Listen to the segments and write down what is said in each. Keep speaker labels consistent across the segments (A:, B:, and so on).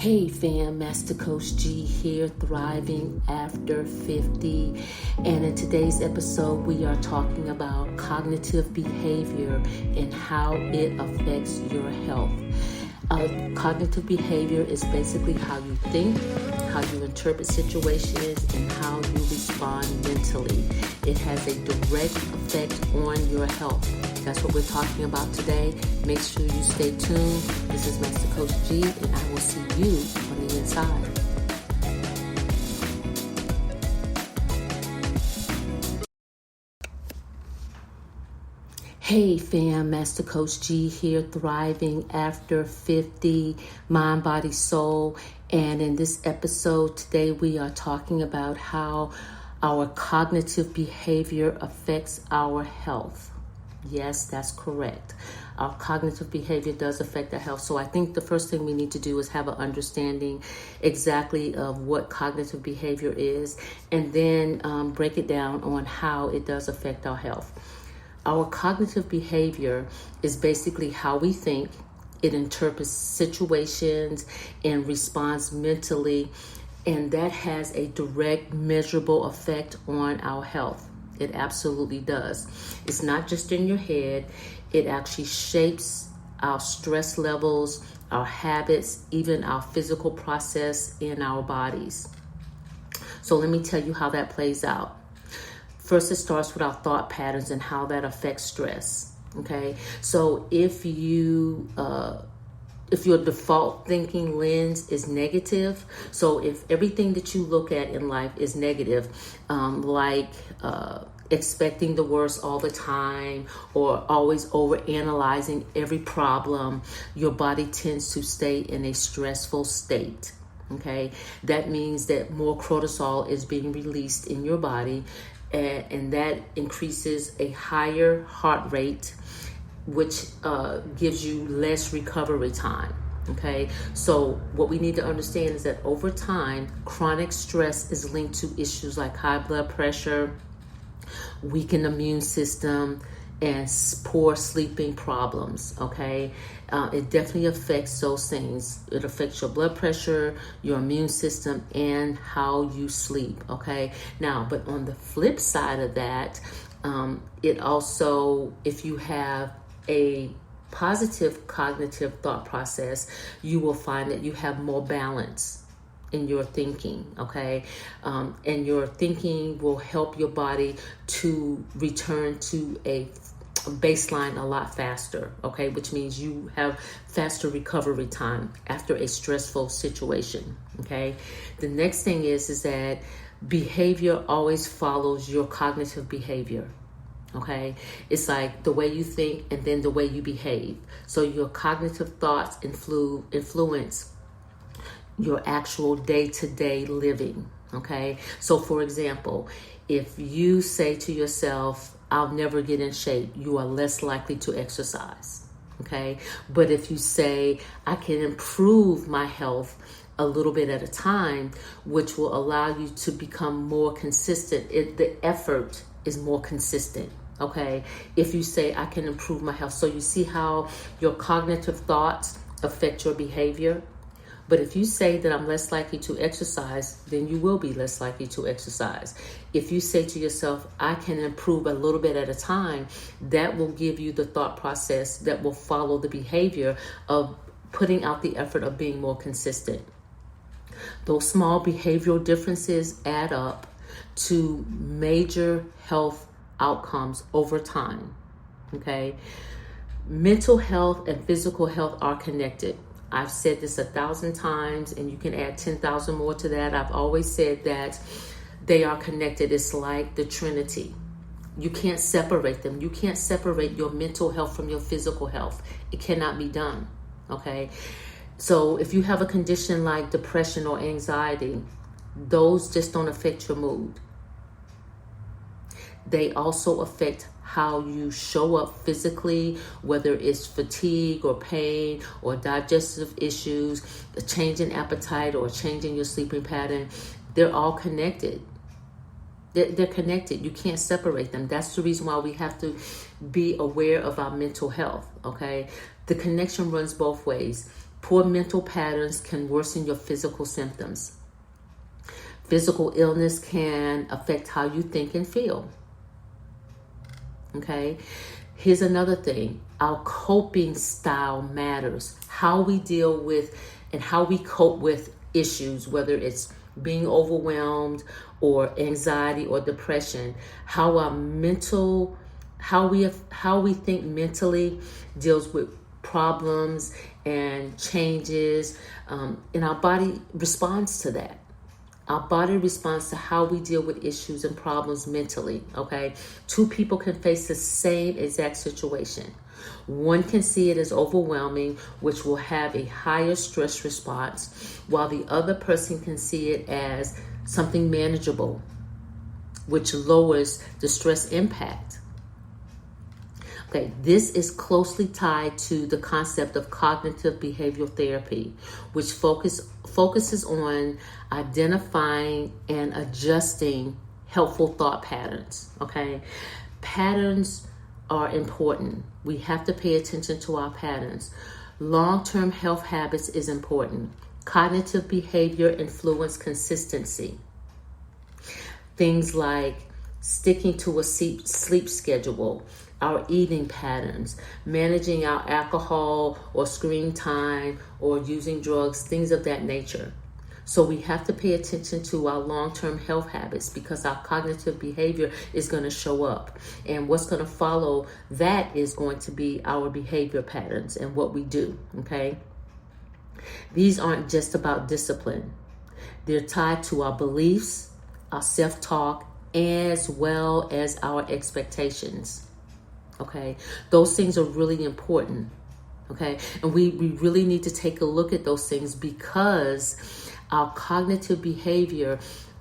A: Hey fam, Master Coach G here, thriving after 50. And in today's episode, we are talking about cognitive behavior and how it affects your health. Cognitive behavior is basically how you think, how you interpret situations, and how you respond mentally. It has a direct effect on your health. That's what we're talking about today. Make sure you stay tuned. This is Master Coach G, and I will see you on the inside. Hey fam, Master Coach G here, thriving after 50, mind, body, soul. And in this episode today, we are talking about how our cognitive behavior affects our health. Yes, that's correct. Our cognitive behavior does affect our health. So I think the first thing we need to do is have an understanding exactly of what cognitive behavior is, and then break it down on how it does affect our health. Our cognitive behavior is basically how we think. It interprets situations and responds mentally, and that has a direct, measurable effect on our health. It absolutely does. It's not just in your head. It actually shapes our stress levels, our habits, even our physical process in our bodies. So let me tell you how that plays out. First, it starts with our thought patterns and how that affects stress. Okay, so if your default thinking lens is negative, so if everything that you look at in life is negative, like expecting the worst all the time or always over analyzing every problem, your body tends to stay in a stressful state. Okay, that means that more cortisol is being released in your body, and that increases a higher heart rate, which gives you less recovery time. Okay, so what we need to understand is that over time, chronic stress is linked to issues like high blood pressure, weakened immune system, and poor sleeping problems. Okay, it definitely affects those things. It affects your blood pressure, your immune system, and how you sleep. Okay, now, but on the flip side of that, it also, if you have a positive cognitive thought process, you will find that you have more balance in your thinking. Okay, and your thinking will help your body to return to a baseline a lot faster. Okay, which means you have faster recovery time after a stressful situation. Okay, the next thing is that behavior always follows your cognitive behavior. Okay, it's like the way you think and then the way you behave. So your cognitive thoughts influence your actual day-to-day living. Okay, so for example, if you say to yourself, I'll never get in shape, you are less likely to exercise. Okay, but if you say, I can improve my health a little bit at a time, which will allow you to become more consistent, the effort is more consistent. Okay, if you say, I can improve my health. So you see how your cognitive thoughts affect your behavior. But if you say that I'm less likely to exercise, then you will be less likely to exercise. If you say to yourself, I can improve a little bit at a time, that will give you the thought process that will follow the behavior of putting out the effort of being more consistent. Those small behavioral differences add up to major health outcomes over time. Okay, mental health and physical health are connected. I've said this 1,000 times, and you can add 10,000 more to that. I've always said that they are connected. It's like the Trinity. You can't separate them. You can't separate your mental health from your physical health. It cannot be done. Okay, so if you have a condition like depression or anxiety, those just don't affect your mood. They also affect how you show up physically, whether it's fatigue or pain or digestive issues, a change in appetite or a change in your sleeping pattern. They're all connected. They're connected. You can't separate them. That's the reason why we have to be aware of our mental health. Okay, the connection runs both ways. Poor mental patterns can worsen your physical symptoms. Physical illness can affect how you think and feel. Okay? Here's another thing. Our coping style matters. How we deal with and how we cope with issues, whether it's being overwhelmed or anxiety or depression, how we think mentally deals with problems and changes, and our body responds to that. Our body responds to how we deal with issues and problems mentally, okay? Two people can face the same exact situation. One can see it as overwhelming, which will have a higher stress response, while the other person can see it as something manageable, which lowers the stress impact. Okay, this is closely tied to the concept of cognitive behavioral therapy, which focuses on identifying and adjusting helpful thought patterns. Okay, patterns are important. We have to pay attention to our patterns. Long-term health habits is important. Cognitive behavior influence consistency. Things like sticking to a sleep schedule, our eating patterns, managing our alcohol or screen time or using drugs, things of that nature. So we have to pay attention to our long-term health habits because our cognitive behavior is going to show up. And what's going to follow that is going to be our behavior patterns and what we do, okay? These aren't just about discipline. They're tied to our beliefs, our self-talk, as well as our expectations. Okay, those things are really important. Okay, and we really need to take a look at those things because our cognitive behavior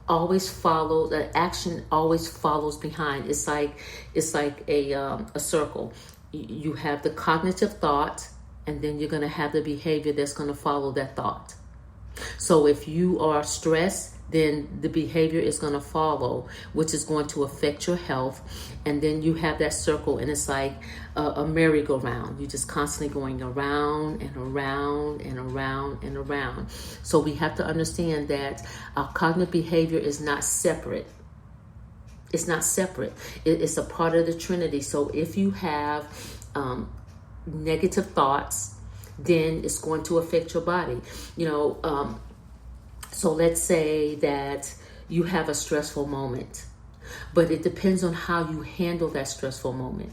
A: always follows, the action always follows behind. It's like a circle. You have the cognitive thought, and then you're going to have the behavior that's going to follow that thought. So if you are stressed, then the behavior is going to follow, which is going to affect your health. And then you have that circle, and it's like a merry-go-round. You're just constantly going around and around and around and around. So we have to understand that our cognitive behavior is not separate. It's not separate. It's a part of the Trinity. So if you have negative thoughts, then it's going to affect your body. So let's say that you have a stressful moment, but it depends on how you handle that stressful moment.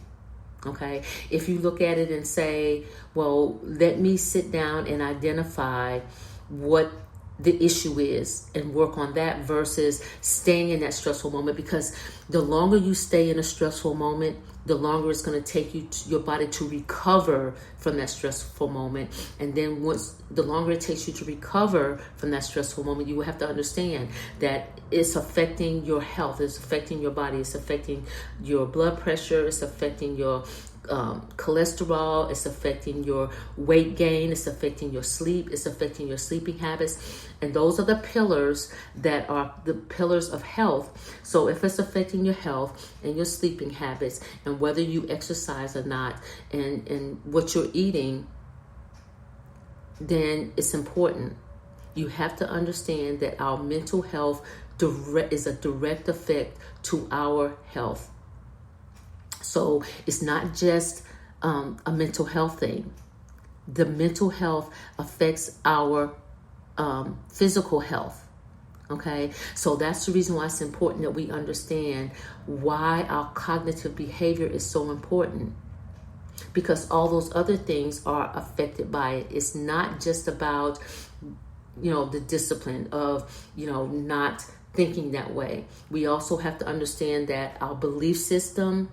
A: Okay. If you look at it and say, well, let me sit down and identify what the issue is and work on that versus staying in that stressful moment, because the longer you stay in a stressful moment, the longer it's going to take your body to recover from that stressful moment. And then the longer it takes you to recover from that stressful moment, you will have to understand that it's affecting your health, it's affecting your body, it's affecting your blood pressure, it's affecting your cholesterol, it's affecting your weight gain, it's affecting your sleep, it's affecting your sleeping habits. And those are the pillars that are the pillars of health. So if it's affecting your health and your sleeping habits and whether you exercise or not and what you're eating, then it's important. You have to understand that our mental health is a direct effect to our health. So it's not just a mental health thing. The mental health affects our physical health. Okay, so that's the reason why it's important that we understand why our cognitive behavior is so important, because all those other things are affected by it. It's not just about, the discipline of, not thinking that way. We also have to understand that our belief system,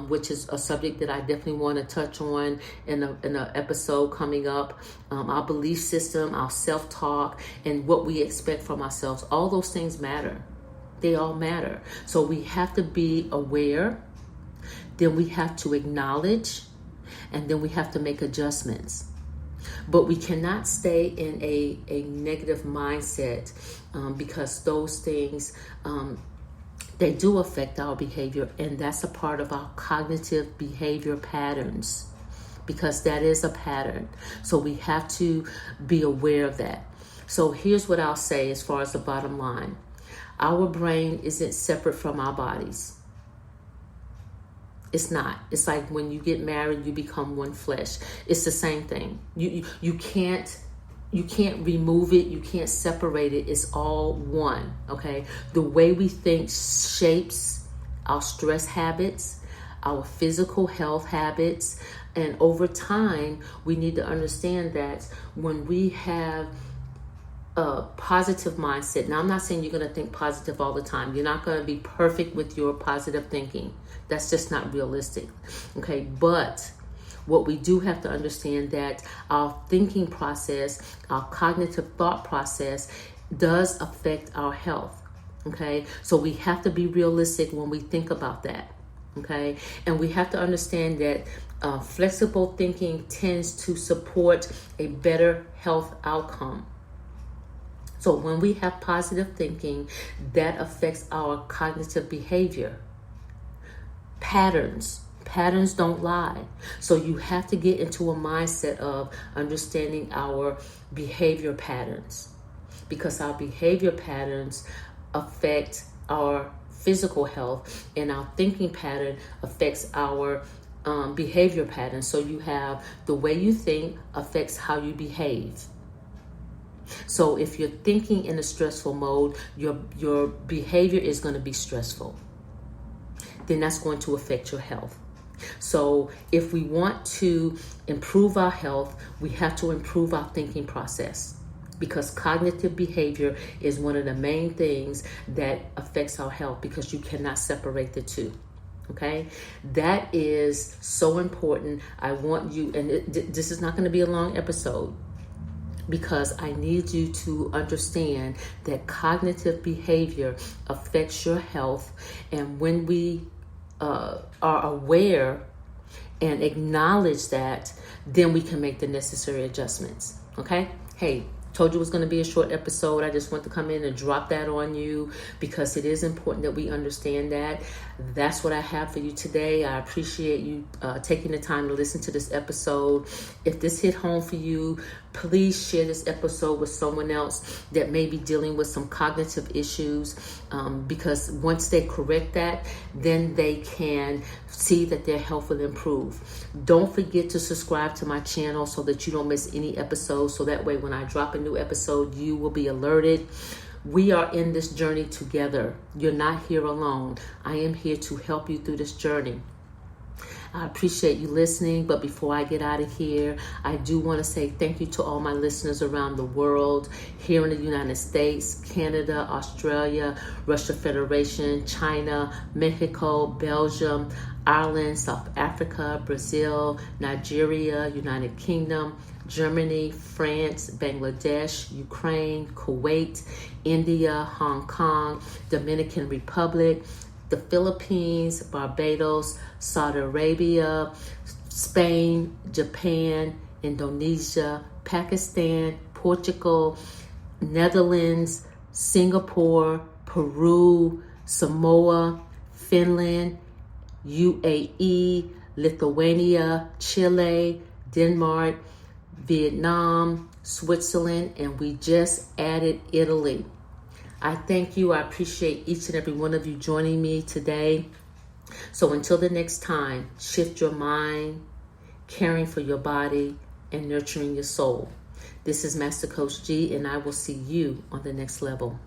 A: which is a subject that I definitely want to touch on in an episode coming up. Our belief system, our self-talk, and what we expect from ourselves. All those things matter. They all matter. So we have to be aware, then we have to acknowledge, and then we have to make adjustments. But we cannot stay in a negative mindset because those things they do affect our behavior, and that's a part of our cognitive behavior patterns. because that is a pattern. So we have to be aware of that. So here's what I'll say as far as the bottom line. Our brain isn't separate from our bodies. It's not. It's like when you get married, you become one flesh. It's the same thing. You can't remove it. You can't separate it. It's all one, okay? The way we think shapes our stress habits, our physical health habits, and over time, we need to understand that when we have a positive mindset. Now, I'm not saying you're going to think positive all the time. You're not going to be perfect with your positive thinking. That's just not realistic. Okay, but what we do have to understand that our thinking process, our cognitive thought process does affect our health. Okay, so we have to be realistic when we think about that. Okay, and we have to understand that flexible thinking tends to support a better health outcome. So when we have positive thinking, that affects our cognitive behavior. Patterns don't lie. So you have to get into a mindset of understanding our behavior patterns, because our behavior patterns affect our physical health, and our thinking pattern affects our behavior pattern. So you have the way you think affects how you behave. So if you're thinking in a stressful mode, your behavior is going to be stressful. Then that's going to affect your health. So if we want to improve our health, we have to improve our thinking process, because cognitive behavior is one of the main things that affects our health, because you cannot separate the two. Okay, that is so important. I want you, and this is not going to be a long episode, because I need you to understand that cognitive behavior affects your health. And when we are aware and acknowledge that, then we can make the necessary adjustments. Okay? Hey, told you it was going to be a short episode. I just want to come in and drop that on you, because it is important that we understand that. That's what I have for you today. I appreciate you taking the time to listen to this episode. If this hit home for you, please share this episode with someone else that may be dealing with some cognitive issues, because once they correct that, then they can see that their health will improve. Don't forget to subscribe to my channel so that you don't miss any episodes, so that way when I drop a new episode, you will be alerted. We are in this journey together. You're not here alone. I am here to help you through this journey. I appreciate you listening, but before I get out of here, I do want to say thank you to all my listeners around the world, here in the United States, Canada, Australia, Russia Federation, China, Mexico, Belgium, Ireland, South Africa, Brazil, Nigeria, United Kingdom, Germany, France, Bangladesh, Ukraine, Kuwait, India, Hong Kong, Dominican Republic, the Philippines, Barbados, Saudi Arabia, Spain, Japan, Indonesia, Pakistan, Portugal, Netherlands, Singapore, Peru, Samoa, Finland, UAE, Lithuania, Chile, Denmark, Vietnam, Switzerland, and we just added Italy. I thank you. I appreciate each and every one of you joining me today. So until the next time, shift your mind, caring for your body, and nurturing your soul. This is Master Coach G, and I will see you on the next level.